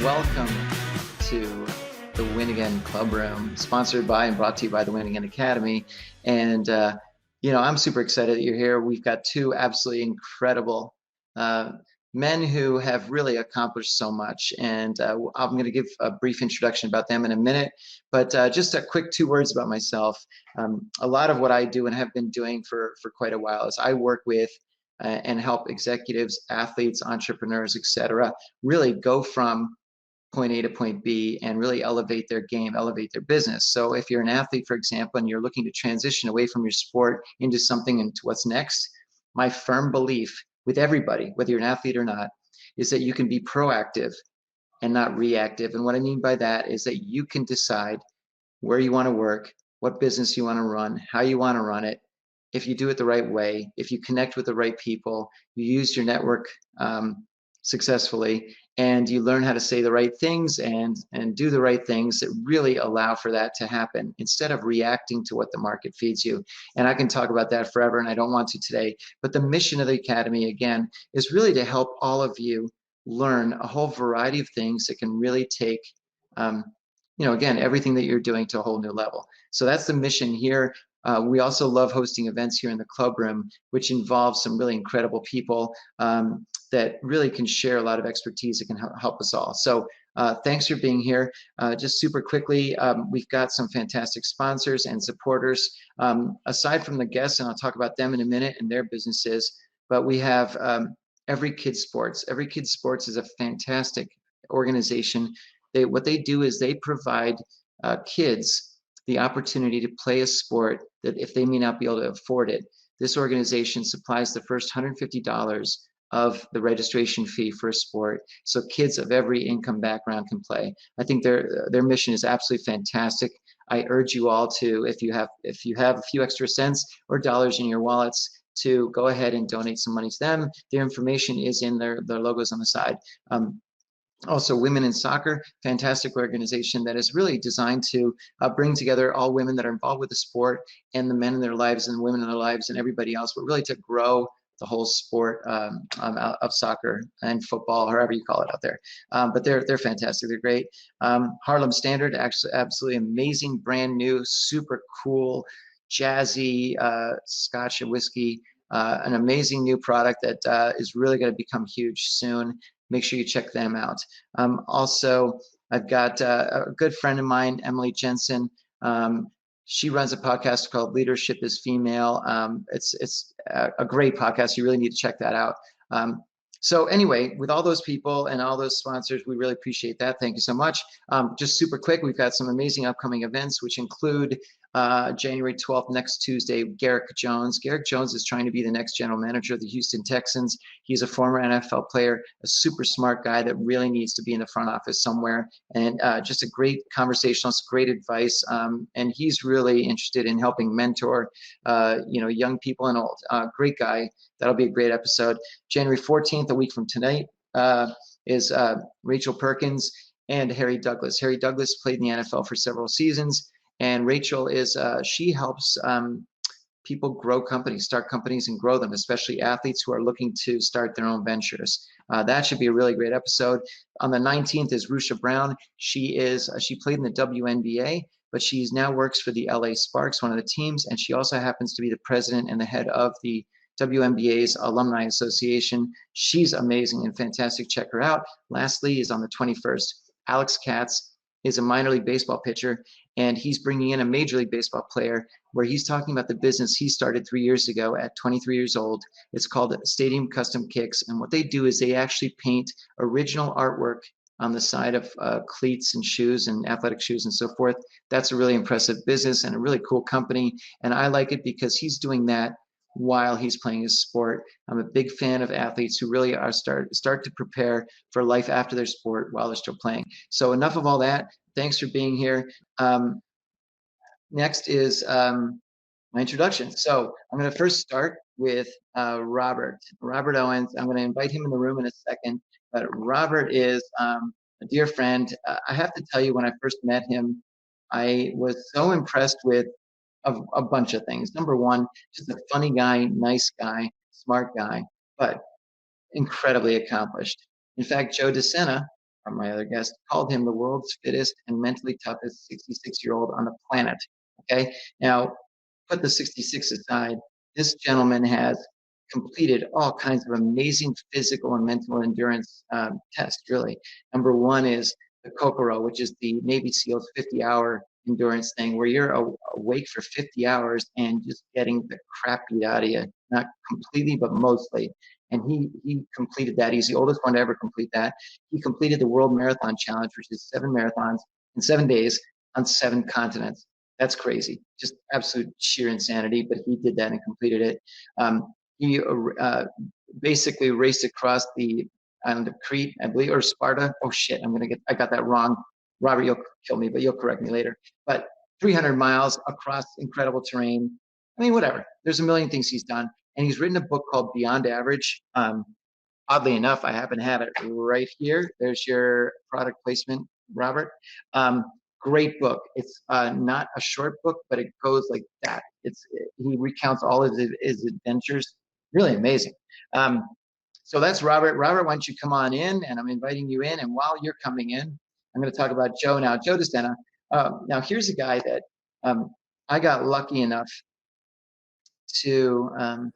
welcome to the Win Again Clubroom, sponsored by and brought to you by the Win Again Academy. And, I'm super excited that you're here. We've got two absolutely incredible men who have really accomplished so much. And I'm going to give a brief introduction about them in a minute. But just a quick 2 words about myself. A lot of what I do and have been doing for quite a while is I work with and help executives, athletes, entrepreneurs, etc., really go from point A to point B and really elevate their game, elevate their business. So if you're an athlete, for example, and you're looking to transition away from your sport into something, into what's next, my firm belief with everybody, whether you're an athlete or not, is that you can be proactive and not reactive. And what I mean by that is that you can decide where you want to work, what business you want to run, how you want to run it. If you do it the right way, if you connect with the right people, you use your network successfully, and you learn how to say the right things and do the right things that really allow for that to happen instead of reacting to what the market feeds you. And I can talk about that forever, and I don't want to today. But the mission of the Academy, again, is really to help all of you learn a whole variety of things that can really take again, everything that you're doing to a whole new level. So that's the mission here. We also love hosting events here in the Clubroom, which involves some really incredible people that really can share a lot of expertise that can help us all. So thanks for being here. Just super quickly, we've got some fantastic sponsors and supporters. Aside from the guests, and I'll talk about them in a minute and their businesses, but we have Every Kid Sports. Every Kid Sports is a fantastic organization. What they do is they provide kids the opportunity to play a sport that if they may not be able to afford it, this organization supplies the first $150 of the registration fee for a sport, so kids of every income background can play. I think their mission is absolutely fantastic. I urge you all to, if you have a few extra cents or dollars in your wallets, to go ahead and donate some money to them. Their information is in their logos on the side. Also, Women in Soccer, fantastic organization that is really designed to bring together all women that are involved with the sport and the men in their lives and women in their lives and everybody else, but really to grow the whole sport of soccer and football, however you call it out there. But they're fantastic. They're great. Harlem Standard, actually absolutely amazing, brand new, super cool, jazzy Scotch and whiskey. An amazing new product that is really going to become huge soon. Make sure you check them out. Also, I've got a good friend of mine, Emily Jensen. She runs a podcast called Leadership is Female. It's a great podcast. You really need to check that out. So anyway, with all those people and all those sponsors, we really appreciate that. Thank you so much. Just super quick, we've got some amazing upcoming events, which include January 12th, next Tuesday, Garrick Jones. Garrick Jones is trying to be the next general manager of the Houston Texans. He's a former NFL player, a super smart guy that really needs to be in the front office somewhere, and just a great conversationalist, great advice, and he's really interested in helping mentor young people and old. Great guy. That'll be a great episode. January 14th, a week from tonight, is Rachel Perkins and Harry Douglas. Harry Douglas played in the NFL for several seasons. And Rachel is, she helps people grow companies, start companies and grow them, especially athletes who are looking to start their own ventures. That should be a really great episode. On the 19th is Rusha Brown. She played in the WNBA, but she now works for the LA Sparks, one of the teams, and she also happens to be the president and the head of the WNBA's Alumni Association. She's amazing and fantastic. Check her out. Lastly is on the 21st, Alex Katz is a minor league baseball pitcher, and he's bringing in a major league baseball player where he's talking about the business he started 3 years ago at 23 years old. It's called Stadium Custom Kicks, and what they do is they actually paint original artwork on the side of cleats and shoes and athletic shoes and so forth. That's a really impressive business and a really cool company, and I like it because he's doing that while he's playing his sport. I'm a big fan of athletes who really are start to prepare for life after their sport while they're still playing. So enough of all that. Thanks for being here. Next is my introduction. So I'm going to first start with Robert Owens. I'm going to invite him in the room in a second, but Robert is a dear friend. I have to tell you, when I first met him, I was so impressed with a bunch of things. Number one, just a funny guy, nice guy, smart guy, but incredibly accomplished. In fact, Joe DeSena, my other guest, called him the world's fittest and mentally toughest 66-year-old on the planet. Okay, now put the 66 aside. This gentleman has completed all kinds of amazing physical and mental endurance tests. Really, number one is the Kokoro, which is the Navy SEALs 50-hour endurance thing, where you're awake for 50 hours and just getting the crap beat out of you, not completely, but mostly. And he completed that. He's the oldest one to ever complete that. He completed the World Marathon Challenge, which is 7 marathons in 7 days on 7 continents. That's crazy, just absolute sheer insanity. But he did that and completed it. He basically raced across the island of Crete, I believe, or Sparta. Oh shit, I got that wrong. Robert, you'll kill me, but you'll correct me later. But 300 miles across incredible terrain. I mean, whatever. There's a million things he's done. And he's written a book called Beyond Average. Oddly enough, I happen to have it right here. There's your product placement, Robert. Great book. It's not a short book, but it goes like that. He recounts all of his adventures. Really amazing. So that's Robert. Robert, why don't you come on in? And I'm inviting you in. And while you're coming in, I'm going to talk about Joe now. Joe Sena. Now, here's a guy that I got lucky enough to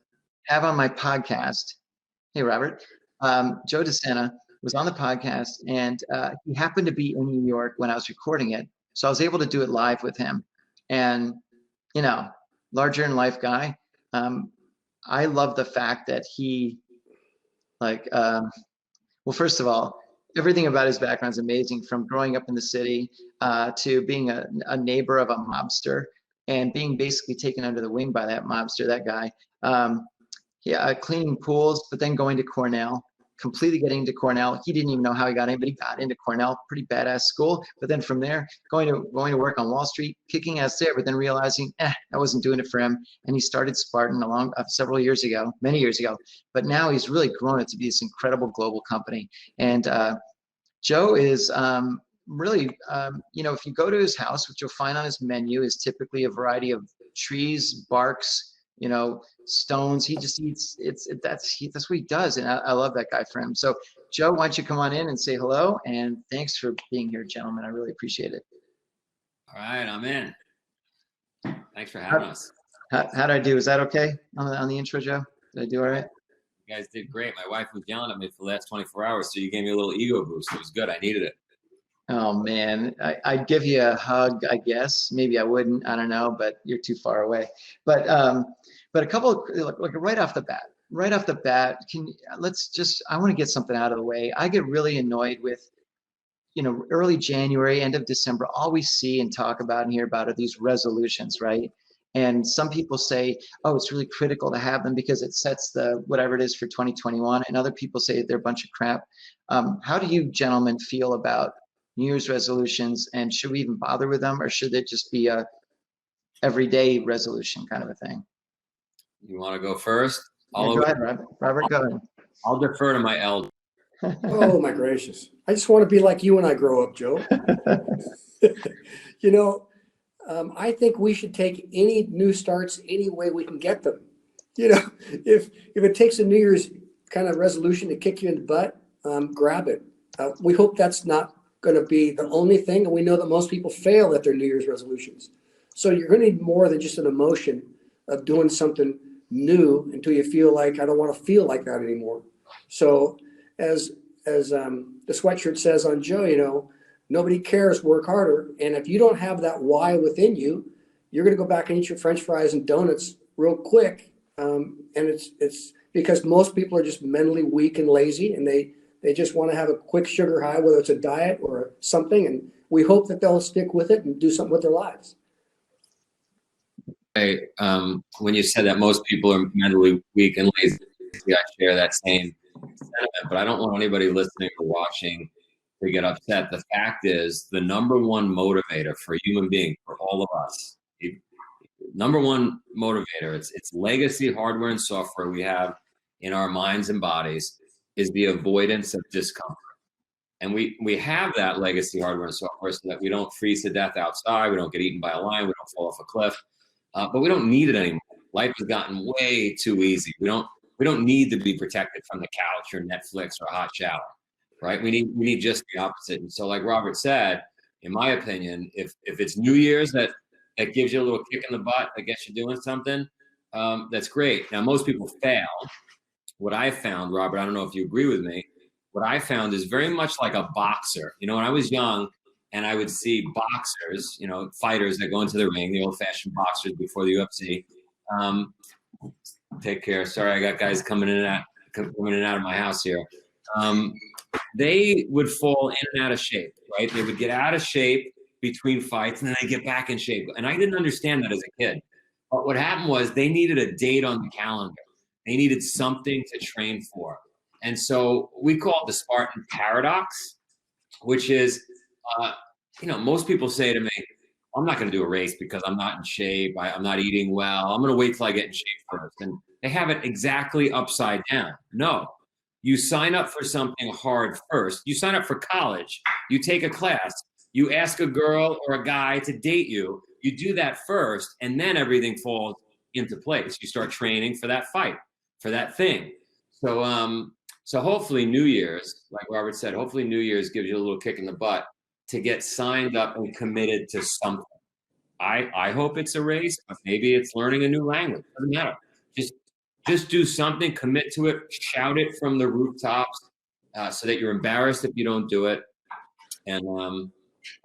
have on my podcast. Hey, Robert. Joe Sena was on the podcast, and he happened to be in New York when I was recording it. So I was able to do it live with him. And, you know, larger in life guy. I love the fact that he, like, well, first of all, everything about his background is amazing, from growing up in the city to being a neighbor of a mobster and being basically taken under the wing by that mobster, that guy. Cleaning pools, but then going to Cornell, completely getting into Cornell. He didn't even know how he got in, but he got into Cornell, pretty badass school. But then from there, going to work on Wall Street, kicking ass there, but then realizing, that wasn't doing it for him. And he started Spartan several years ago, many years ago. But now he's really grown it to be this incredible global company. And Joe is really, if you go to his house, what you'll find on his menu is typically a variety of trees, barks, stones. He just eats. That's what he does, and I love that guy for him. So, Joe, why don't you come on in and say hello? And thanks for being here, gentlemen. I really appreciate it. All right, I'm in. Thanks for having us. How did I do? Is that okay on the intro, Joe? Did I do all right? You guys did great. My wife was yelling at me for the last 24 hours, so you gave me a little ego boost. It was good. I needed it. Oh man, I'd give you a hug, I guess. Maybe I wouldn't. I don't know, but you're too far away. But a couple, like right off the bat, I want to get something out of the way. I get really annoyed with, early January, end of December, all we see and talk about and hear about are these resolutions, right? And some people say, oh, it's really critical to have them because it sets the whatever it is for 2021. And other people say they're a bunch of crap. How do you gentlemen feel about New Year's resolutions, and should we even bother with them, or should it just be a everyday resolution kind of a thing? You want to go first? Go ahead, Robert. Go ahead. I'll defer to my elder. Oh my gracious! I just want to be like you when I grow up, Joe. I think we should take any new starts any way we can get them. If it takes a New Year's kind of resolution to kick you in the butt, grab it. We hope that's not going to be the only thing, and we know that most people fail at their New Year's resolutions. So you're going to need more than just an emotion of doing something new until you feel like, I don't want to feel like that anymore. So as the sweatshirt says on Joe, nobody cares, work harder. And if you don't have that why within you, you're going to go back and eat your French fries and donuts real quick. And it's because most people are just mentally weak and lazy, and they just want to have a quick sugar high, whether it's a diet or something. And we hope that they'll stick with it and do something with their lives. Hey, when you said that most people are mentally weak and lazy, I share that same sentiment, but I don't want anybody listening or watching to get upset. The fact is, the number one motivator for a human being, for all of us, number one motivator, it's legacy hardware and software we have in our minds and bodies, is the avoidance of discomfort. And we have that legacy hardware and software so that we don't freeze to death outside, we don't get eaten by a lion, we don't fall off a cliff, but we don't need it anymore. Life has gotten way too easy. We don't need to be protected from the couch or Netflix or a hot shower. right? We need just the opposite. And so like Robert said, in my opinion, if it's New Year's that gives you a little kick in the butt, that gets you doing something, that's great. Now, most people fail. What I found, Robert, I don't know if you agree with me, what I found is very much like a boxer. You know, when I was young and I would see boxers, you know, fighters that go into the ring, the old-fashioned boxers before the UFC. Take care. Sorry, I got guys coming in and out of my house here. They would fall in and out of shape, right? They would get out of shape between fights and then they get back in shape. And I didn't understand that as a kid. But what happened was they needed a date on the calendar. They needed something to train for. And so we call it the Spartan paradox, which is, you know, most people say to me, I'm not going to do a race because I'm not in shape. I'm not eating well. I'm going to wait till I get in shape first. And they have it exactly upside down. No, you sign up for something hard first. You sign up for college. You take a class. You ask a girl or a guy to date you. You do that first, and then everything falls into place. You start training for that fight, for that thing. So hopefully New Year's, like Robert said, hopefully New Year's gives you a little kick in the butt to get signed up and committed to something. I hope it's a race, but maybe it's learning a new language. Doesn't matter. Just do something, commit to it, shout it from the rooftops, so that you're embarrassed if you don't do it. And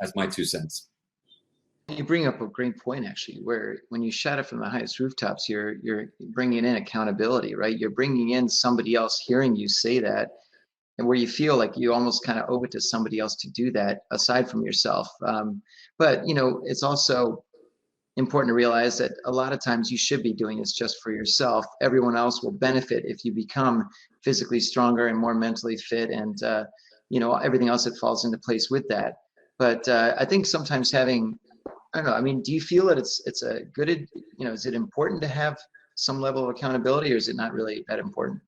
that's my 2 cents. You bring up a great point, actually, where when you shout it from the highest rooftops, you're bringing in accountability, right? You're bringing in somebody else hearing you say that, and where you feel like you almost kind of owe it to somebody else to do that aside from yourself. But, you know, it's also important to realize that a lot of times you should be doing this just for yourself. Everyone else will benefit if you become physically stronger and more mentally fit, and you know, everything else that falls into place with that. But I think sometimes having, I don't know, I mean, do you feel that it's a good, you know, is it important to have some level of accountability, or is it not really that important?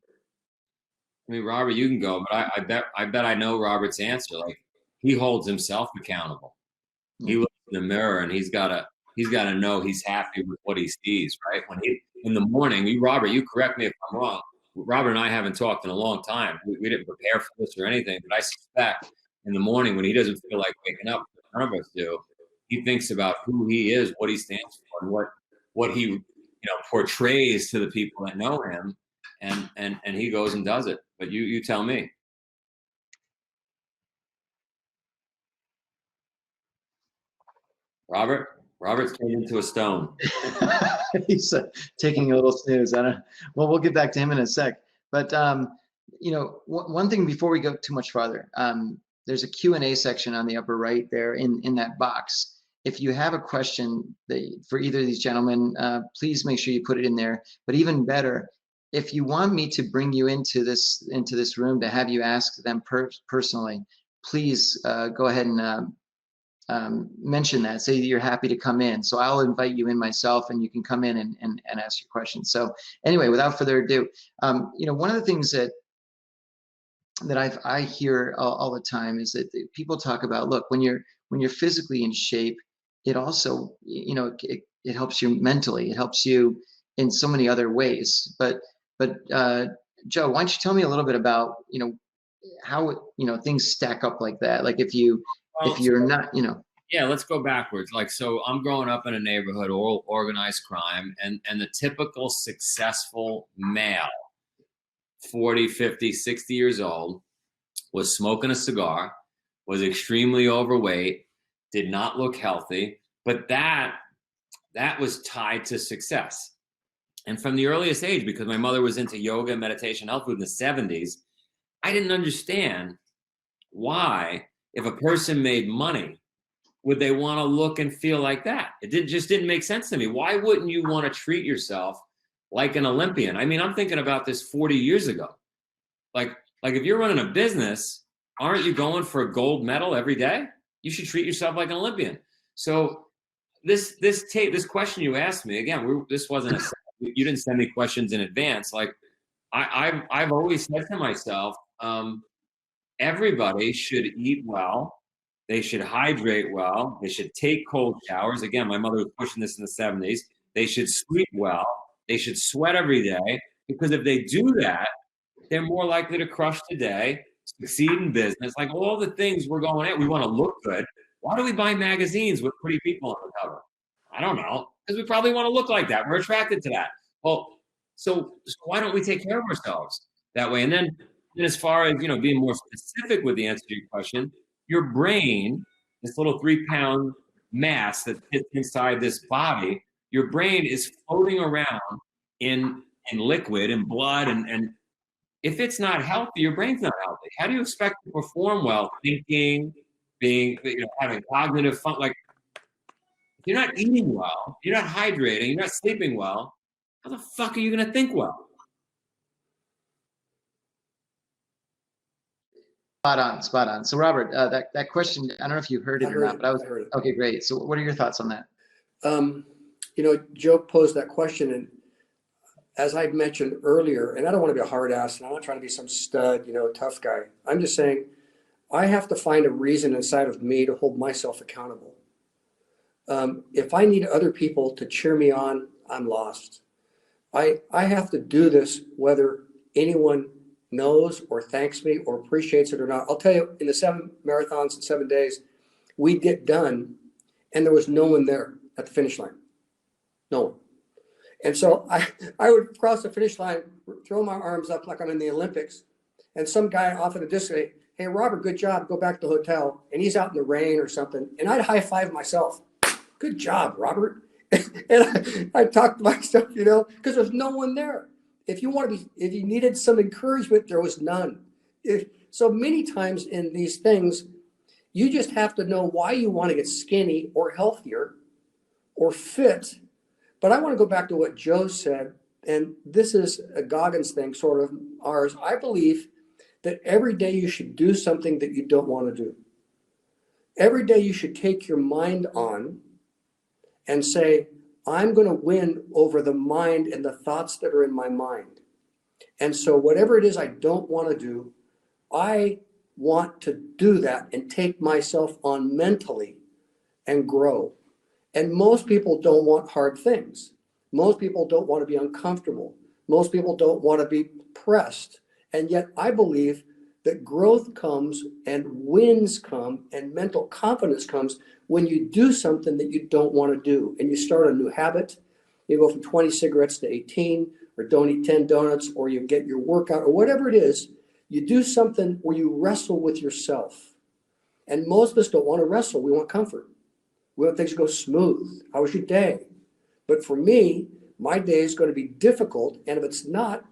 I mean, Robert, you can go, but I bet I know Robert's answer. Like, he holds himself accountable. He looks in the mirror and he's got to know he's happy with what he sees, right? When he, in the morning, Robert, you correct me if I'm wrong. Robert and I haven't talked in a long time. We didn't prepare for this or anything, but I suspect in the morning when he doesn't feel like waking up, none of us do, he thinks about who he is, what he stands for, and what he, you know, portrays to the people that know him, and he goes and does it. But you tell me. Robert's turned into a stone. He's taking a little snooze. Well, we'll get back to him in a sec. But you know, one thing before we go too much farther, there's a Q&A section on the upper right there in that box. If you have a question for either of these gentlemen, please make sure you put it in there. But even better, if you want me to bring you into this room to have you ask them personally, please go ahead and mention that. Say that you're happy to come in. So I'll invite you in myself, and you can come in and ask your questions. So anyway, without further ado, you know, one of the things that I hear all the time is that people talk about, look, when you're physically in shape, it also, you know, it helps you mentally. It helps you in so many other ways. But Joe, why don't you tell me a little bit about, you know, how, you know, things stack up like that? Like if you're not, you know. Yeah, let's go backwards. Like, so I'm growing up in a neighborhood, organized crime, and the typical successful male, 40, 50, 60 years old, was smoking a cigar, was extremely overweight, did not look healthy, but that was tied to success. And from the earliest age, because my mother was into yoga, meditation, health food in the 70s, I didn't understand why, if a person made money, would they want to look and feel like that? It just didn't make sense to me. Why wouldn't you want to treat yourself like an Olympian? I mean, I'm thinking about this 40 years ago. Like if you're running a business, aren't you going for a gold medal every day? You should treat yourself like an Olympian. So this question you asked me, again, this wasn't you didn't send me questions in advance. Like I've always said to myself, everybody should eat well. They should hydrate well. They should take cold showers. Again, my mother was pushing this in the 70s. They should sleep well. They should sweat every day, because if they do that, they're more likely to crush the day, succeed in business, like all the things we're going at. We want to look good. Why do we buy magazines with pretty people on the cover? I don't know, because we probably want to look like that. We're attracted to that. Well, so why don't we take care of ourselves that way? And then as far as, being more specific with the answer to your question, your brain, this little 3-pound mass that fits inside this body, your brain is floating around in liquid and blood, and if it's not healthy, your brain's not healthy. How do you expect to perform well, thinking, being, having cognitive fun? Like, if you're not eating well, you're not hydrating, you're not sleeping well, how the fuck are you going to think well? Spot on. So Robert, that question, I don't know if you heard it or not, but I heard it. Okay, great. So what are your thoughts on that? Joe posed that question, and as I mentioned earlier, and I don't want to be a hard ass, and I'm not trying to be some stud, tough guy. I'm just saying I have to find a reason inside of me to hold myself accountable. If I need other people to cheer me on, I'm lost. I have to do this whether anyone knows or thanks me or appreciates it or not. I'll tell you, in the 7 marathons in 7 days, we get done and there was no one there at the finish line. No one. And so I would cross the finish line, throw my arms up like I'm in the Olympics, and some guy off in the distance say, "Hey, Robert, good job. Go back to the hotel." And he's out in the rain or something. And I'd high five myself. "Good job, Robert." And I talk to myself, because there's no one there. If you needed some encouragement, there was none. So many times in these things, you just have to know why you want to get skinny or healthier or fit. But I want to go back to what Joe said, and this is a Goggins thing, sort of ours. I believe that every day you should do something that you don't want to do. Every day you should take your mind on and say, I'm going to win over the mind and the thoughts that are in my mind. And so whatever it is I don't want to do, I want to do that and take myself on mentally and grow. And most people don't want hard things. Most people don't want to be uncomfortable. Most people don't want to be pressed. And yet I believe that growth comes and wins come and mental confidence comes when you do something that you don't want to do and you start a new habit. You go from 20 cigarettes to 18, or don't eat 10 donuts, or you get your workout, or whatever it is. You do something where you wrestle with yourself. And most of us don't want to wrestle. We want comfort. We want things to go smooth. How was your day? But for me, my day is going to be difficult. And if it's not,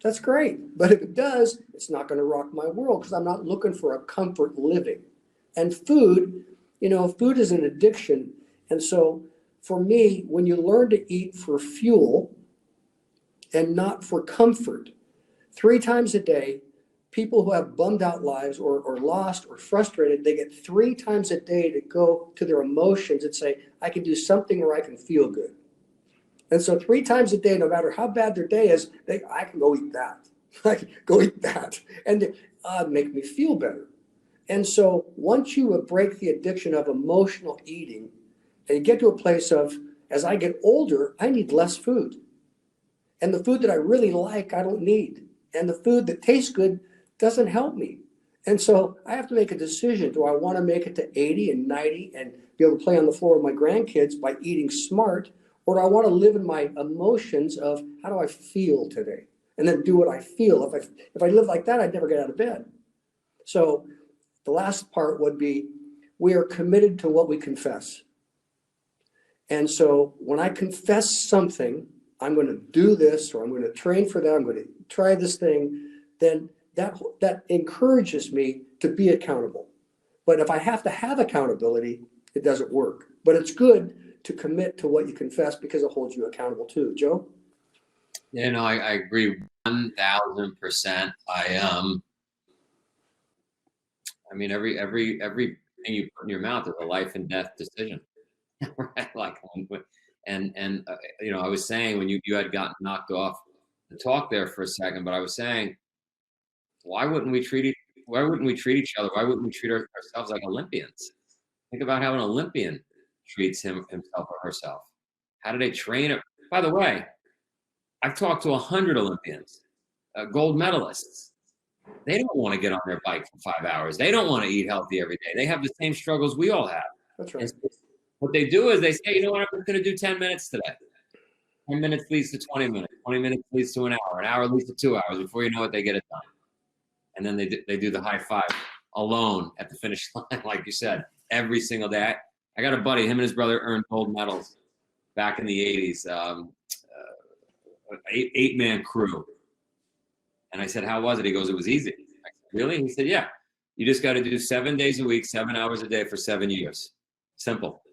that's great. But if it does, it's not going to rock my world because I'm not looking for a comfort living. And food, food is an addiction. And so for me, when you learn to eat for fuel and not for comfort, 3 times a day, people who have bummed out lives or lost or frustrated, they get 3 times a day to go to their emotions and say, I can do something where I can feel good. And so 3 times a day, no matter how bad their day is, I can go eat that. I can go eat that. And make me feel better. And so once you break the addiction of emotional eating and you get to a place of, as I get older, I need less food. And the food that I really like, I don't need. And the food that tastes good doesn't help me. And so I have to make a decision. Do I want to make it to 80 and 90 and be able to play on the floor with my grandkids by eating smart? Or do I want to live in my emotions of how do I feel today? And then do what I feel. If I live like that, I'd never get out of bed. So the last part would be we are committed to what we confess. And so when I confess something, I'm going to do this, or I'm going to train for that, I'm going to try this thing, then that encourages me to be accountable. But if I have to have accountability, it doesn't work. But it's good to commit to what you confess because it holds you accountable too. Joe? Yeah, no, I agree 1,000%. I mean, everything you put in your mouth is a life and death decision, right? Like, I was saying when you had gotten knocked off the talk there for a second, but I was saying, why wouldn't we treat each other? Why wouldn't we treat ourselves like Olympians? Think about how an Olympian treats himself or herself. How do they train it? By the way, I've talked to 100 Olympians, gold medalists. They don't want to get on their bike for 5 hours. They don't want to eat healthy every day. They have the same struggles we all have. That's right. And so what they do is they say, you know what, I'm going to do 10 minutes today. 10 minutes leads to 20 minutes. 20 minutes leads to an hour leads to 2 hours. Before you know it, they get it done. And then they do the high five alone at the finish line, like you said, every single day. I got a buddy, him and his brother earned gold medals back in the 80s, eight-man crew. And I said, how was it? He goes, it was easy. I said, really? He said, yeah. You just got to do 7 days a week, 7 hours a day for 7 years. Simple.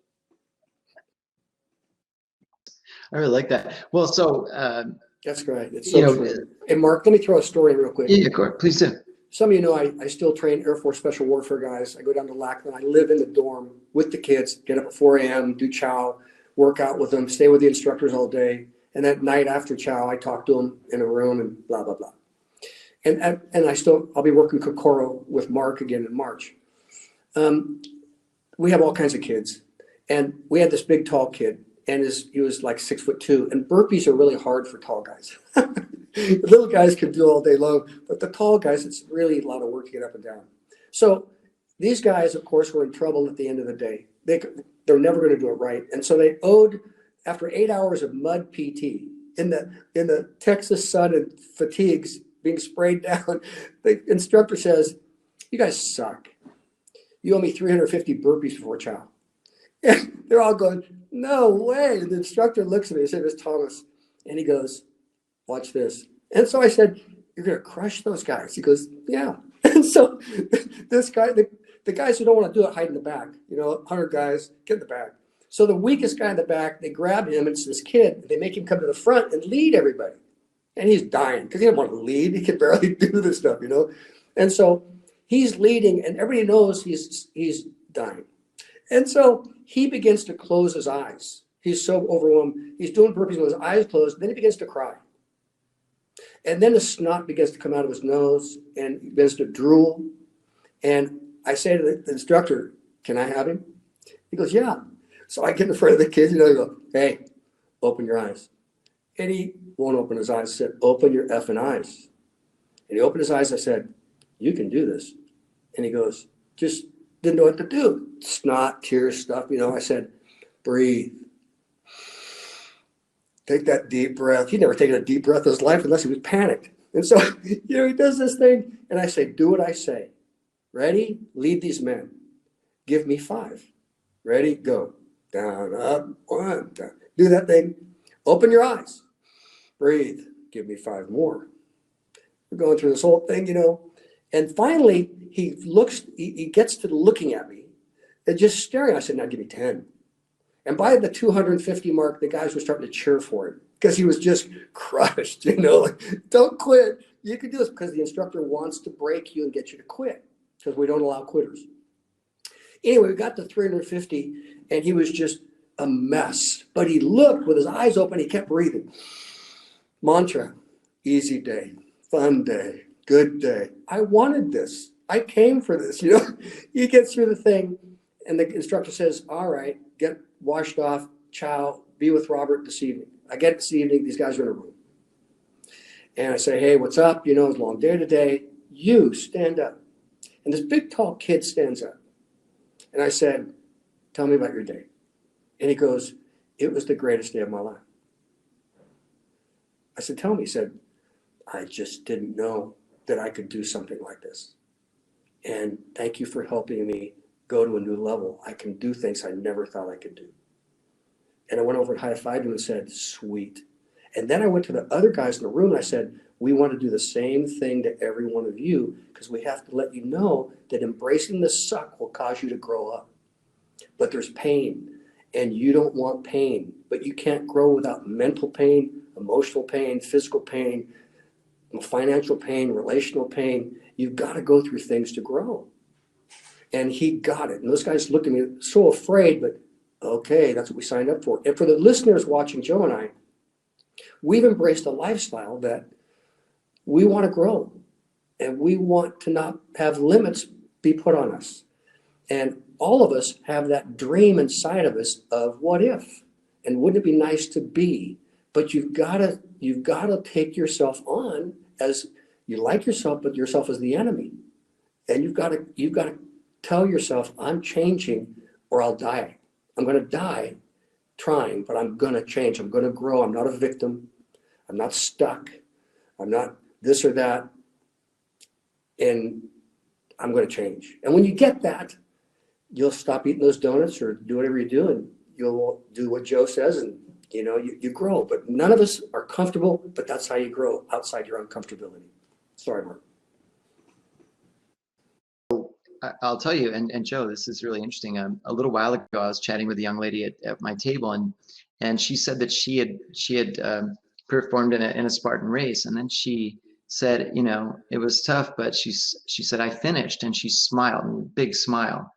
I really like that. Well, so that's great. It's so true. And Mark, let me throw a story in real quick. Yeah, of course. Please do. Some of you know I still train Air Force Special Warfare guys. I go down to Lackland. I live in the dorm with the kids, get up at 4 a.m., do chow, work out with them, stay with the instructors all day. And at night after chow, I talk to them in a room and blah, blah, blah. And I'll be working Kokoro with Mark again in March. We have all kinds of kids. And we had this big, tall kid, and he was like 6'2", and burpees are really hard for tall guys. The little guys can do all day long, but the tall guys, it's really a lot of work to get up and down. So these guys, of course, were in trouble at the end of the day. They're never going to do it right. And so they owed, after 8 hours of mud PT in the Texas sun and fatigues being sprayed down, the instructor says, you guys suck. You owe me 350 burpees before chow. And they're all going, no way. And the instructor looks at me, his name is Thomas, and he goes, watch this. And so I said, you're going to crush those guys. He goes, yeah. And so this guy, the guys who don't want to do it, hide in the back. 100 guys, get in the back. So the weakest guy in the back, they grab him, and it's this kid. They make him come to the front and lead everybody. And he's dying because he doesn't want to lead. He can barely do this stuff, And so he's leading, and everybody knows he's dying. And so he begins to close his eyes. He's so overwhelmed. He's doing burpees with his eyes closed. Then he begins to cry. And then the snot begins to come out of his nose and he begins to drool. And I say to the instructor, can I have him? He goes, yeah. So I get in front of the kids, I go, hey, open your eyes. And he won't open his eyes. I said, open your effing eyes. And he opened his eyes. I said, you can do this. And he goes, just didn't know what to do. Snot, tears, stuff. I said, breathe. Take that deep breath. He'd never taken a deep breath in his life unless he was panicked. And so, he does this thing. And I say, do what I say. Ready? Lead these men. Give me 5. Ready? Go. Down, up, 1, down. Do that thing. Open your eyes. Breathe. Give me 5 more. We're going through this whole thing, And finally, he gets to looking at me and just staring. I said, now give me 10. And by the 250 mark, the guys were starting to cheer for him because he was just crushed, like, don't quit. You can do this, because the instructor wants to break you and get you to quit, because we don't allow quitters. Anyway, we got to 350 and he was just a mess, but he looked with his eyes open. He kept breathing. Mantra, easy day, fun day, good day. I wanted this. I came for this, He gets through the thing and the instructor says, all right, get washed off, chow, be with Robert this evening. I get it this evening, these guys are in a room. And I say, hey, what's up? It's a long day today. You stand up. And this big, tall kid stands up. And I said, tell me about your day. And he goes, it was the greatest day of my life. I said, tell me. He said, I just didn't know that I could do something like this. And thank you for helping me go to a new level. I can do things I never thought I could do. And I went over and high-fived him and said, sweet. And then I went to the other guys in the room and I said, we want to do the same thing to every one of you, because we have to let you know that embracing the suck will cause you to grow up. But there's pain, and you don't want pain. But you can't grow without mental pain, emotional pain, physical pain, financial pain, relational pain. You've got to go through things to grow. And he got it. And those guys looked at me so afraid, but okay, that's what we signed up for. And for the listeners watching Joe and I, we've embraced a lifestyle that we want to grow, and we want to not have limits be put on us. And all of us have that dream inside of us of what if, and wouldn't it be nice to be? But you've got to take yourself on as You like yourself, but yourself is the enemy. And you've got to tell yourself, I'm changing or I'll die. I'm going to die trying, but I'm going to change. I'm going to grow. I'm not a victim. I'm not stuck. I'm not this or that. And I'm going to change. And when you get that, you'll stop eating those donuts or do whatever you do, and you'll do what Joe says, and you grow. But none of us are comfortable, but that's how you grow, outside your uncomfortability. Sorry, Mark. I'll tell you, and Joe, this is really interesting. A little while ago, I was chatting with a young lady at my table, and she said that she had performed in a Spartan race, and then she said, it was tough, but she said, I finished, and she smiled, a big smile.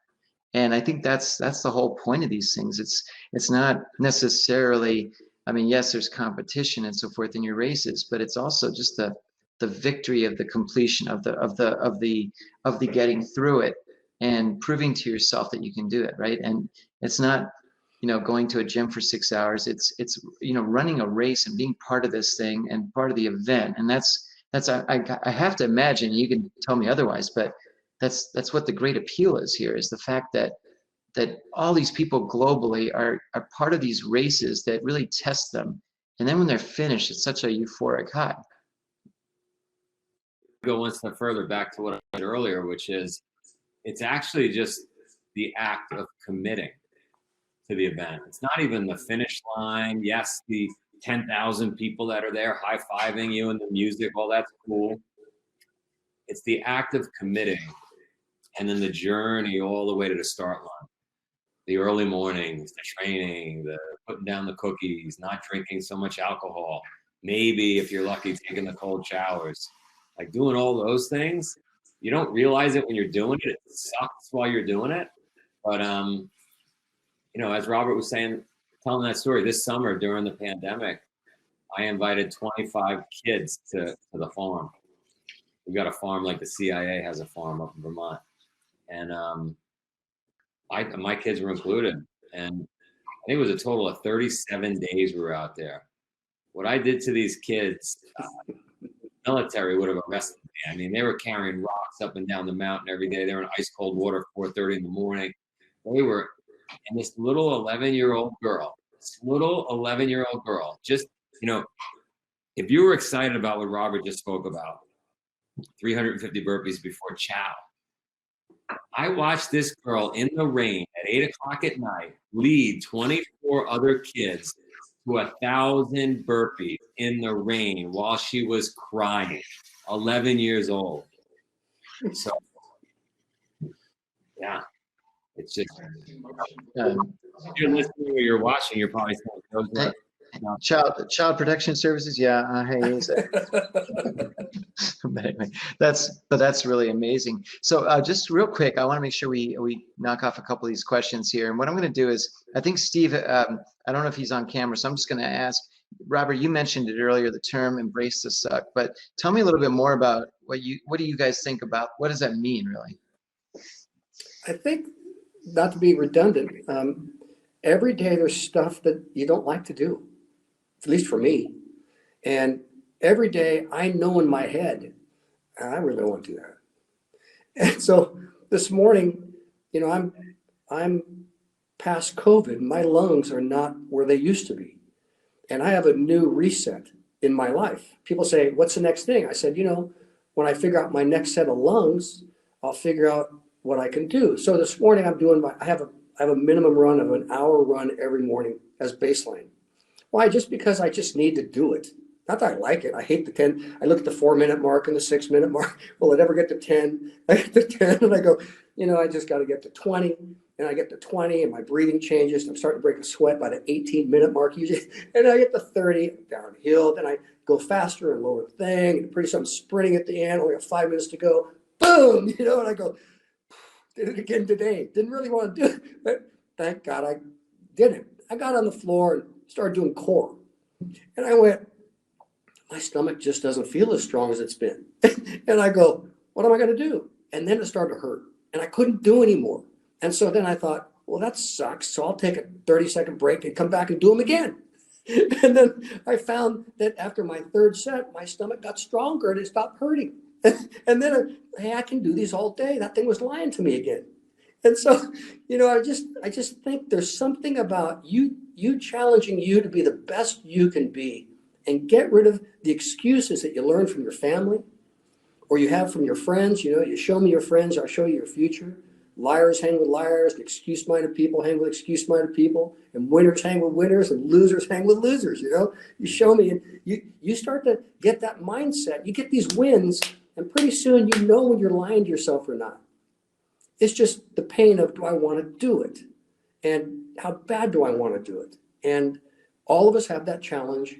And I think that's the whole point of these things. It's not necessarily, I mean, yes, there's competition and so forth in your races, but it's also just the victory of the completion of the getting through it and proving to yourself that you can do it, right? And it's not, going to a gym for 6 hours. It's running a race and being part of this thing and part of the event. And that's I have to imagine, you can tell me otherwise, but that's what the great appeal is here, is the fact that all these people globally are part of these races that really test them. And then when they're finished, it's such a euphoric high. Go one step further back to what I said earlier, which is it's actually just the act of committing to the event. It's not even the finish line. Yes, the 10,000 people that are there high-fiving you and the music, all that's cool. It's the act of committing, and then the journey all the way to the start line. The early mornings, the training, the putting down the cookies, not drinking so much alcohol, maybe if you're lucky, taking the cold showers. Like doing all those things, you don't realize it when you're doing it. It sucks while you're doing it. But, as Robert was saying, telling that story, this summer during the pandemic, I invited 25 kids to the farm. We've got a farm like the CIA has a farm up in Vermont. And my kids were included. And I think it was a total of 37 days we were out there. What I did to these kids, military would have arrested me. I mean, they were carrying rocks up and down the mountain every day. They were in ice cold water 4:30 in the morning. They were, and this little 11-year-old girl, just, if you were excited about what Robert just spoke about, 350 burpees before chow, I watched this girl in the rain at 8 o'clock at night lead 24 other kids to 1,000 burpees in the rain while she was crying, 11 years old. So, yeah, it's just, if you're listening or you're watching, you're probably saying, Child Protection Services, yeah, hey, is it? But anyway, that's really amazing. So just real quick, I want to make sure we knock off a couple of these questions here. And what I'm going to do is, I think Steve, I don't know if he's on camera, so I'm just going to ask Robert. You mentioned it earlier, the term "embrace the suck," but tell me a little bit more about what do you guys think about? What does that mean, really? I think, not to be redundant, every day there's stuff that you don't like to do, at least for me. And every day I know in my head, I really don't want to do that. And so this morning, I'm past COVID. My lungs are not where they used to be. And I have a new reset in my life. People say, what's the next thing? I said, when I figure out my next set of lungs, I'll figure out what I can do. So this morning I'm doing I have a minimum run of an hour run every morning as baseline. Why? Just because I just need to do it. Not that I like it. I hate the 10. I look at the 4-minute mark and the 6-minute mark. Will it ever get to 10? I get to 10 and I go, I just got to get to 20. And I get to 20 and my breathing changes. And I'm starting to break a sweat by the 18-minute mark usually. And I get to 30 downhill. Then I go faster and lower the thing. And pretty soon I'm sprinting at the end. Only got 5 minutes to go. Boom! And I go, did it again today. Didn't really want to do it. But thank God I did it. I got on the floor and started doing core. And I went, my stomach just doesn't feel as strong as it's been. And I go, what am I going to do? And then it started to hurt. And I couldn't do anymore. And so then I thought, well, that sucks. So I'll take a 30-second break and come back and do them again. And then I found that after my third set, my stomach got stronger and it stopped hurting. And then, hey, I can do these all day. That thing was lying to me again. And so, I just think there's something about you challenging you to be the best you can be and get rid of the excuses that you learn from your family or you have from your friends. You show me your friends, I'll show you your future. Liars hang with liars, excuse-minded people hang with excuse-minded people, and winners hang with winners, and losers hang with losers. You show me, and you start to get that mindset. You get these wins, and pretty soon you know when you're lying to yourself or not. It's just the pain of, do I want to do it? And how bad do I want to do it? And all of us have that challenge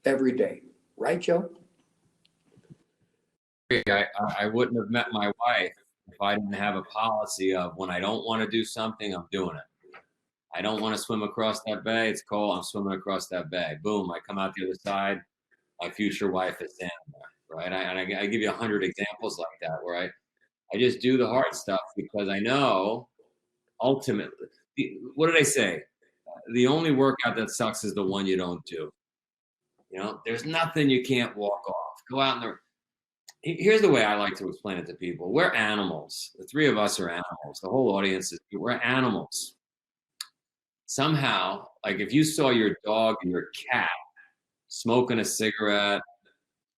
every day. Right, Joe? I wouldn't have met my wife if I didn't have a policy of when I don't want to do something, I'm doing it. I don't want to swim across that bay. It's cold. I'm swimming across that bay. Boom. I come out the other side. My future wife is standing there, right? I give you 100 examples like that where I just do the hard stuff because I know ultimately, what did I say? The only workout that sucks is the one you don't do. There's nothing you can't walk off. Go out in the. Here's the way I like to explain it to people. We're animals. The three of us are animals. The whole audience we're animals. Somehow, like if you saw your dog and your cat smoking a cigarette,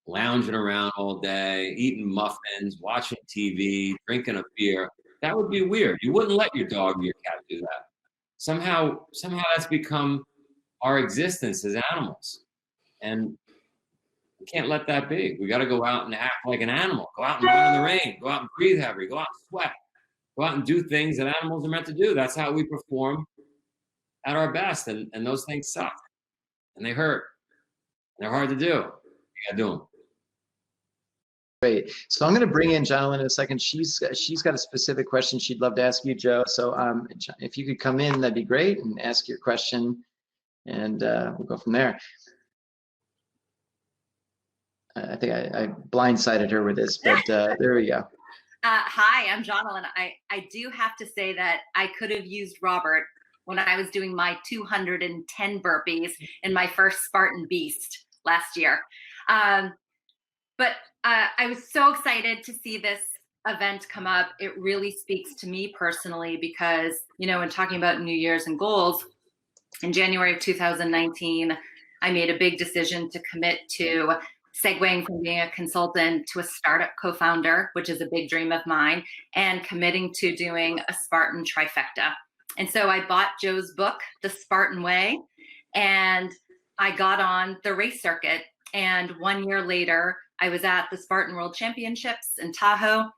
lounging around all day, eating muffins, watching TV, drinking a beer, that would be weird. You wouldn't let your dog or your cat do that. Somehow that's become our existence as animals. And we can't let that be. We got to go out and act like an animal. Go out and run in the rain. Go out and breathe heavy. Go out and sweat. Go out and do things that animals are meant to do. That's how we perform at our best. And those things suck. And they hurt. And they're hard to do. You got to do them. Great. So I'm going to bring in Jonathan in a second. She's got a specific question she'd love to ask you, Joe. So if you could come in, that'd be great, and ask your question, and we'll go from there. I think I blindsided her with this, but there we go. Hi, I'm Jonathan. I do have to say that I could have used Robert when I was doing my 210 burpees in my first Spartan Beast last year. But I was so excited to see this event come up. It really speaks to me personally because, when talking about New Year's and goals, in January of 2019, I made a big decision to commit to segueing from being a consultant to a startup co-founder, which is a big dream of mine, and committing to doing a Spartan trifecta. And so I bought Joe's book, The Spartan Way, and I got on the race circuit. And 1 year later, I was at the Spartan World Championships in Tahoe,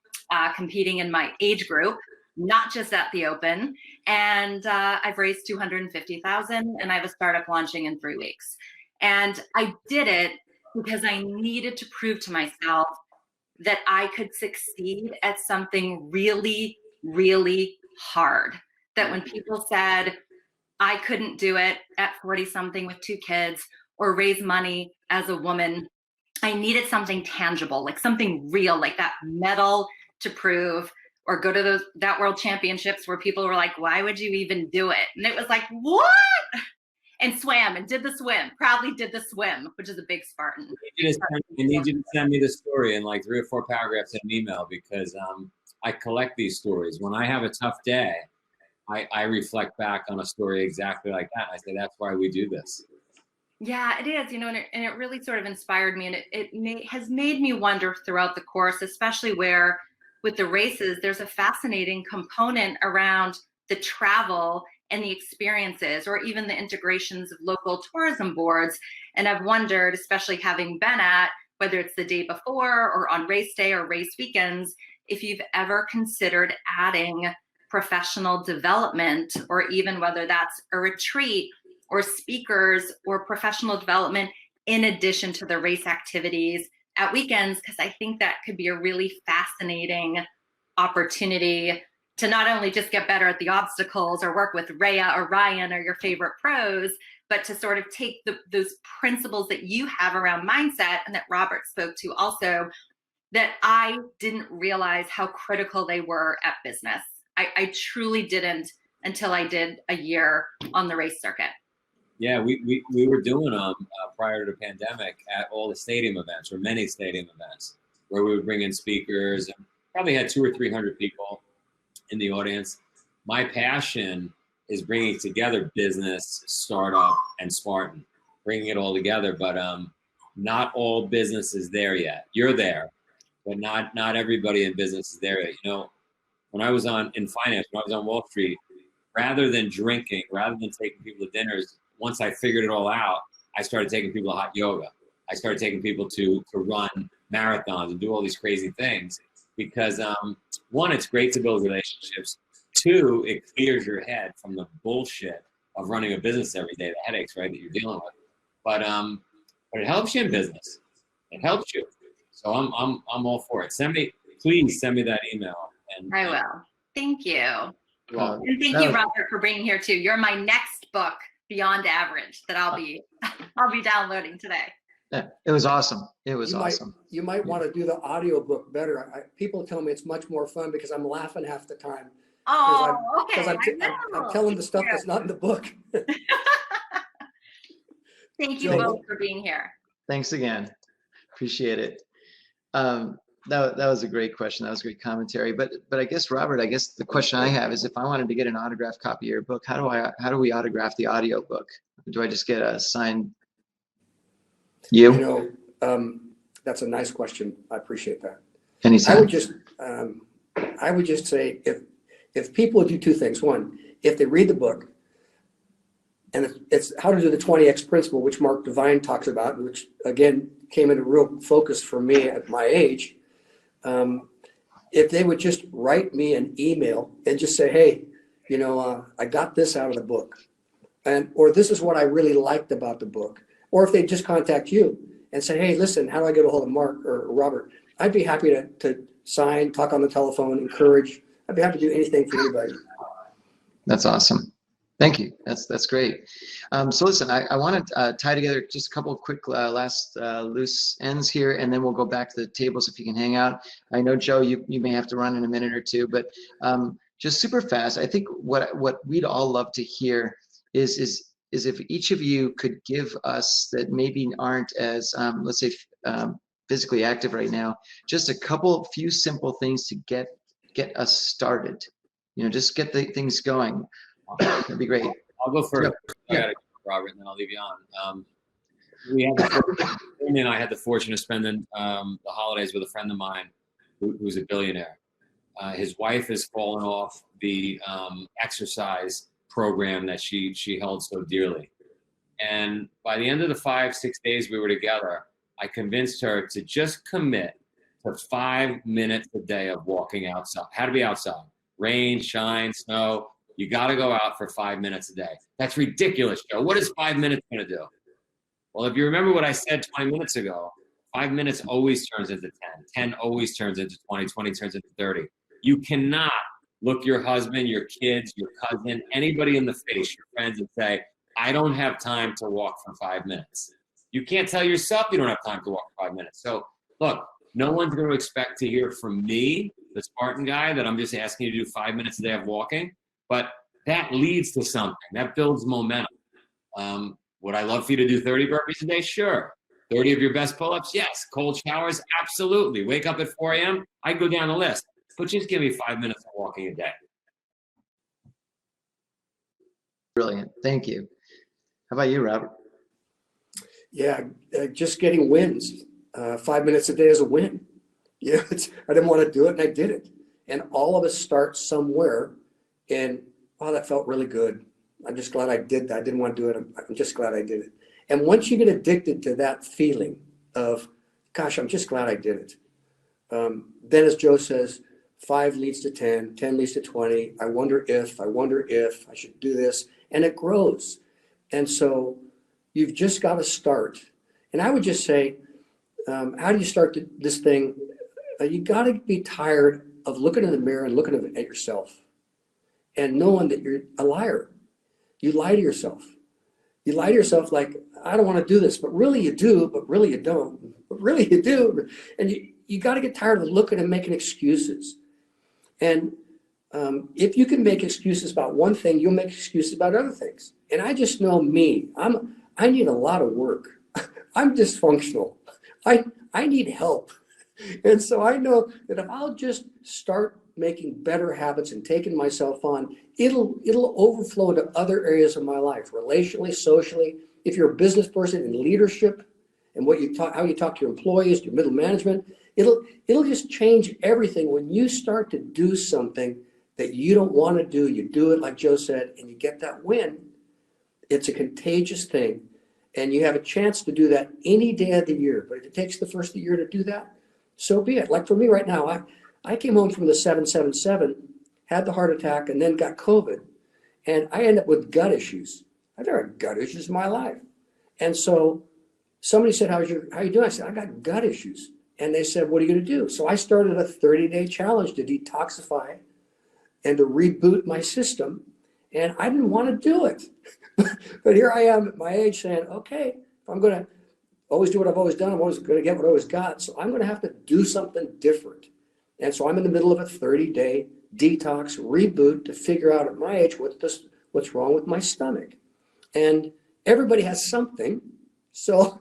competing in my age group, not just at the Open. And I've raised $250,000, and I have a startup launching in 3 weeks. And I did it because I needed to prove to myself that I could succeed at something really, really hard. That when people said I couldn't do it at 40-something with 2 kids or raise money as a woman, I needed something tangible, like something real, like that medal to prove, or go to that World Championships where people were like, why would you even do it? And it was like, what? And swam and did the swim, proudly did the swim, which is a big Spartan. I need you to send me the story in like 3 or 4 paragraphs in an email because I collect these stories. When I have a tough day, I reflect back on a story exactly like that. I say, that's why we do this. Yeah, it is, and it really sort of inspired me, and it has made me wonder throughout the course, especially where with the races, there's a fascinating component around the travel and the experiences, or even the integrations of local tourism boards. And I've wondered, especially having been at, whether it's the day before or on race day or race weekends, if you've ever considered adding professional development, or even whether that's a retreat or speakers or professional development in addition to the race activities at weekends, because I think that could be a really fascinating opportunity to not only just get better at the obstacles or work with Rhea or Ryan or your favorite pros, but to sort of take those principles that you have around mindset and that Robert spoke to also, that I didn't realize how critical they were at business. I truly didn't until I did a year on the race circuit. Yeah, we were doing them prior to the pandemic at all the stadium events, or many stadium events, where we would bring in speakers and probably had 200 or 300 people in the audience. My passion is bringing together business, startup, and Spartan, bringing it all together. But not all business is there yet. You're there, but not everybody in business is there yet. You know, when I was in finance, when I was on Wall Street, rather than drinking, rather than taking people to dinners, once I figured it all out, I started taking people to hot yoga. I started taking people to run marathons and do all these crazy things because one, it's great to build relationships. Two, it clears your head from the bullshit of running a business every day, the headaches, right, that you're dealing with. But it helps you in business. It helps you. So I'm all for it. Please send me that email. And I will. Thank you. Well, and thank you, Robert, for being here too. You're my next book, Beyond Average, that I'll be downloading today. Yeah, it was awesome. It was awesome. You might want to do the audio book better. People tell me it's much more fun because I'm laughing half the time. Oh, okay. I'm telling the stuff that's not in the book. Thank you both for being here. Thanks again. Appreciate it. That was a great question. That was great commentary. But I guess, Robert, the question I have is, if I wanted to get an autographed copy of your book, how do we autograph the audio book? Do I just get a signed you? You know, that's a nice question. I appreciate that. Anytime. I would just say if people do two things. One, if they read the book, and it's How to Do the 20X Principle, which Mark Divine talks about, which again came into real focus for me at my age. If they would just write me an email and just say, hey, you know, I got this out of the book, or this is what I really liked about the book. Or if they just contact you and say, hey, listen, how do I get a hold of Mark or Robert? I'd be happy to sign, talk on the telephone, encourage. I'd be happy to do anything for anybody. That's awesome. Thank you. That's great. So listen, I want to tie together just a couple of quick last loose ends here, and then we'll go back to the tables if you can hang out. I know, Joe, you may have to run in a minute or two, but just super fast. I think what we'd all love to hear is if each of you could give us, that maybe aren't as let's say physically active right now, just a few simple things to get us started. You know, just get the things going. That'd be great. I'll go first. Yeah. I gotta go, Robert, and then I'll leave you on. Amy and I had the fortune of spending the holidays with a friend of mine who's a billionaire. His wife has fallen off the exercise program that she held so dearly. And by the end of the 5-6 days we were together, I convinced her to just commit to 5 minutes a day of walking outside. Had to be outside. Rain, shine, snow. You got to go out for 5 minutes a day. That's ridiculous, Joe. What is 5 minutes going to do? Well, if you remember what I said 20 minutes ago, 5 minutes always turns into 10. 10 always turns into 20. 20 turns into 30. You cannot look your husband, your kids, your cousin, anybody in the face, your friends, and say, I don't have time to walk for 5 minutes. You can't tell yourself you don't have time to walk for 5 minutes. So look, no one's going to expect to hear from me, the Spartan guy, that I'm just asking you to do 5 minutes a day of walking. But that leads to something. That builds momentum. Would I love for you to do 30 burpees a day? Sure. 30 of your best pull-ups? Yes. Cold showers? Absolutely. Wake up at 4 a.m.? I'd go down the list. But just give me 5 minutes of walking a day. Brilliant. Thank you. How about you, Robert? Yeah, just getting wins. 5 minutes a day is a win. Yeah, I didn't want to do it, and I did it. And all of us start somewhere. And wow, that felt really good. I'm just glad I did that. I didn't want to do it. I'm just glad I did it. And once you get addicted to that feeling of, gosh, I'm just glad I did it. Then as Joe says, 5 leads to 10, 10 leads to 20. I wonder if I should do this. And it grows. And so you've just got to start. And I would just say, how do you start this thing? You got to be tired of looking in the mirror and looking at yourself and knowing that you're a liar. You lie to yourself. You lie to yourself like, I don't want to do this, but really you do, but really you don't, but really you do. And you got to get tired of looking and making excuses. And If you can make excuses about one thing, you'll make excuses about other things. And I just know me. I need a lot of work. I'm dysfunctional. I need help. And so I know that if I'll just start making better habits and taking myself on, it'll overflow to other areas of my life, relationally, socially. If you're a business person in leadership and how you talk to your employees, your middle management, it'll just change everything when you start to do something that you don't want to do. You do it, like Joe said, and you get that win. It's a contagious thing. And you have a chance to do that any day of the year. But if it takes the first of the year to do that, so be it. Like for me right now, I came home from the 777, had the heart attack, and then got COVID. And I ended up with gut issues. I've never had gut issues in my life. And so somebody said, how you doing? I said, I got gut issues. And they said, what are you going to do? So I started a 30-day challenge to detoxify and to reboot my system. And I didn't want to do it. But here I am at my age saying, okay, if I'm going to always do what I've always done, I'm always going to get what I always got. So I'm going to have to do something different. And so I'm in the middle of a 30-day detox reboot to figure out at my age what's wrong with my stomach. And everybody has something. So,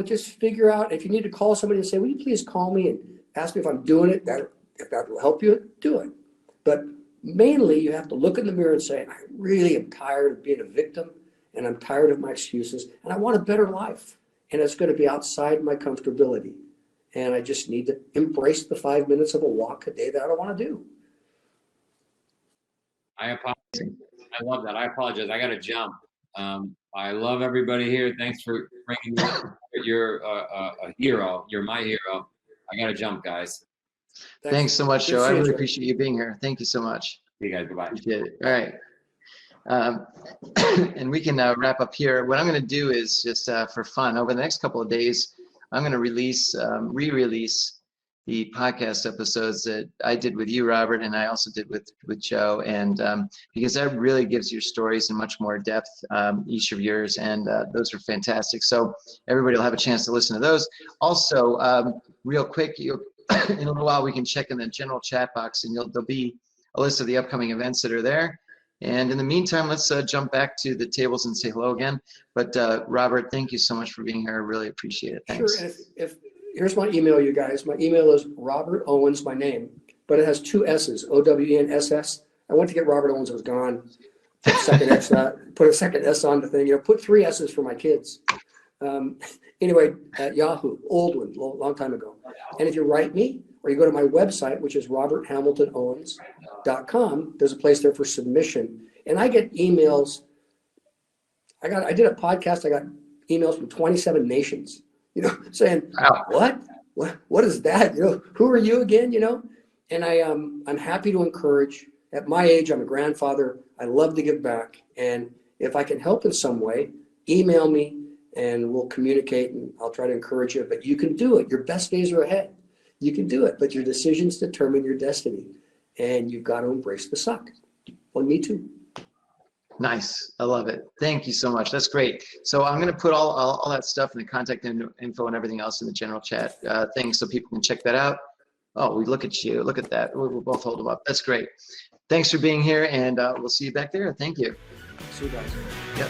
just figure out, if you need to call somebody and say, will you please call me and ask me if I'm doing it, if that will help you, do it. But mainly you have to look in the mirror and say, I really am tired of being a victim, and I'm tired of my excuses, and I want a better life. And it's going to be outside my comfortability. And I just need to embrace the 5 minutes of a walk a day that I don't want to do. I apologize. I love that. I apologize. I got to jump. I love everybody here. Thanks for bringing me up. You're a hero. You're my hero. I got to jump, guys. Thanks so much, Joe. I really appreciate you being here. Thank you so much. See you guys. Goodbye. Appreciate it. All right. And we can wrap up here. What I'm going to do is just for fun, over the next couple of days, I'm going to re-release the podcast episodes that I did with you, Robert, and I also did with Joe. And because that really gives your stories in much more depth, each of yours, and those are fantastic. So everybody will have a chance to listen to those. Also, real quick, in a little while, we can check in the general chat box, and there'll be a list of the upcoming events that are there. And in the meantime, let's jump back to the tables and say hello again. But Robert, thank you so much for being here. I really appreciate it. Thanks. Sure. Here's my email, you guys. My email is Robert Owens, my name, but it has two S's, O-W-E-N-S-S. I went to get Robert Owens, it was gone. Put a second S on the thing. Put three S's for my kids. Anyway, at Yahoo, old one, long time ago. And if you write me, or you go to my website, which is roberthamiltonowens.com, there's a place there for submission. And I get emails. I did a podcast. I got emails from 27 nations, saying, wow. what is that? Who are you again? And I'm happy to encourage. At my age, I'm a grandfather. I love to give back. And if I can help in some way, email me and we'll communicate, and I'll try to encourage you. But you can do it. Your best days are ahead. You can do it, but your decisions determine your destiny, and you've got to embrace the suck. Well, me too. Nice. I love it. Thank you so much. That's great. So I'm going to put all that stuff in the contact info and everything else in the general chat thing so people can check that out. Oh, we look at you. Look at that. We'll both hold them up. That's great. Thanks for being here, and we'll see you back there. Thank you. See you guys. Yep.